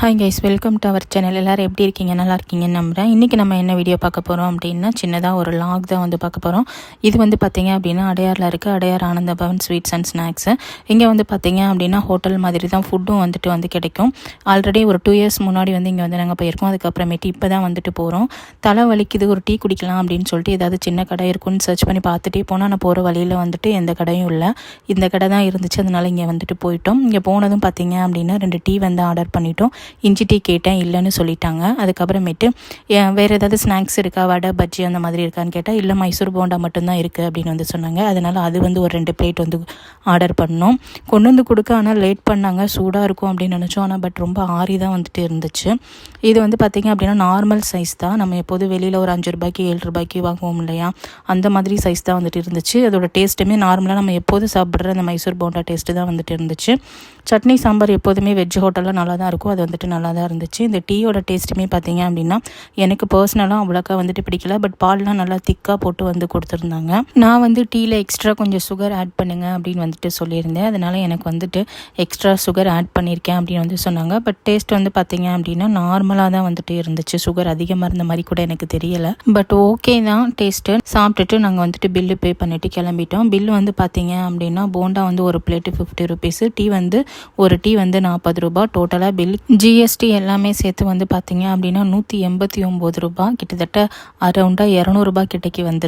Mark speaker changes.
Speaker 1: Hi guys, welcome to our channel. எல்லோரும் எப்படி இருக்கீங்க? நல்லா இருக்கீங்கன்னு நம்புகிறேன். இன்றைக்கி நம்ம என்ன வீடியோ பார்க்க போகிறோம் அப்படின்னா, சின்னதாக ஒரு லாக் தான் வந்து பார்க்க போகிறோம். இது வந்து பார்த்திங்க அப்படின்னா அடையாரில் இருக்குது. Adyar Ananda Pawan sweets and snacks. இங்கே வந்து பார்த்திங்க அப்படின்னா ஹோட்டல் மாதிரி தான் ஃபுட்டும் வந்து கிடைக்கும். ஆல்ரெடி ஒரு 2 இயர்ஸ் முன்னாடி வந்து இங்கே வந்து நாங்கள் போயிருக்கோம். அதுக்கப்புறமேட்டு இப்போ தான் வந்துட்டு போகிறோம். தலை வலிக்குது, ஒரு டீ குடிக்கலாம் அப்படின்னு சொல்லிட்டு ஏதாவது சின்ன கடை இருக்குன்னு சர்ச் பண்ணி பார்த்துட்டே போனால், நான் போகிற வழியில் வந்துட்டு எந்த கடையும் இல்லை. இந்த கடை தான் இருந்துச்சு. அதனால் இங்கே வந்துட்டு போயிட்டோம். இங்கே போனதும் பார்த்திங்க அப்படின்னா 2 டீ வந்து ஆர்டர் பண்ணிட்டோம். இஞ்சி டீ கேட்டேன், இல்லைன்னு சொல்லிட்டாங்க. அதுக்கப்புறமேட்டு வேறு ஏதாவது ஸ்நாக்ஸ் இருக்கா, வடை பஜ்ஜி அந்த மாதிரி இருக்கான்னு கேட்டால், இல்லை மைசூர் போண்டா மட்டும்தான் இருக்குது அப்படின்னு வந்து சொன்னாங்க. அதனால் அது வந்து ஒரு 2 பிளேட் வந்து ஆர்டர் பண்ணோம். கொண்டு வந்து கொடுக்க ஆனால் லேட் பண்ணாங்க. சூடாக இருக்கும் அப்படின்னு நினச்சோம். ஆனால் பட் ரொம்ப ஆறி தான் வந்துட்டு இருந்துச்சு. இது வந்து பார்த்திங்க அப்படின்னா நார்மல் சைஸ் தான். நம்ம எப்போது வெளியில் ஒரு 5 ரூபாய்க்கு 7 ரூபாய்க்கு வாங்குவோம் இல்லையா, அந்த மாதிரி சைஸ் தான் வந்துட்டு இருந்துச்சு. அதோட டேஸ்ட்டுமே நார்மலாக நம்ம எப்போது சாப்பிட்ற அந்த மைசூர் போண்டா டேஸ்ட்டு தான் வந்துட்டு இருந்துச்சு. சட்னி சாம்பார் எப்போதுமே வெஜ் ஹோட்டலில் நல்லா தான் இருக்கும். அது வந்துட்டு நல்லா தான் இருந்துச்சு. இந்த டீயோட டேஸ்ட்டுமே பார்த்திங்க அப்படின்னா எனக்கு பர்சனலாக அவ்வளோக்கா வந்துட்டு பிடிக்கல. பட் பால்லாம் நல்லா திக்காக போட்டு வந்து கொடுத்துருந்தாங்க. நான் வந்து டீயில் எக்ஸ்ட்ரா கொஞ்சம் சுகர் ஆட் பண்ணுங்க அப்படின்னு வந்துட்டு சொல்லியிருந்தேன். அதனால் எனக்கு வந்துட்டு எக்ஸ்ட்ரா சுகர் ஆட் பண்ணியிருக்கேன் அப்படின்னு வந்து சொன்னாங்க. பட் டேஸ்ட் வந்து பார்த்திங்க அப்படின்னா நார்மலாக தான் வந்துட்டு இருந்துச்சு. சுகர் அதிகமாக இருந்த மாதிரி கூட எனக்கு தெரியலை. பட் ஓகே தான் டேஸ்ட்டு. சாப்பிட்டுட்டு நாங்கள் வந்துட்டு பில்லு பே பண்ணிவிட்டு கிளம்பிட்டோம். பில்லு வந்து பார்த்திங்க அப்படின்னா போண்டா வந்து ஒரு பிளேட்டு 50 ருபீஸு, டீ வந்து ஒரு டீ வந்து 40 ரூபா. டோட்டலாக பில் ஜிஎஸ்டி எல்லாமே சேர்த்து வந்து பார்த்திங்க அப்படின்னா 189 ரூபா, கிட்டத்தட்ட அரௌண்டாக 200 ரூபா கிட்டக்கு வந்து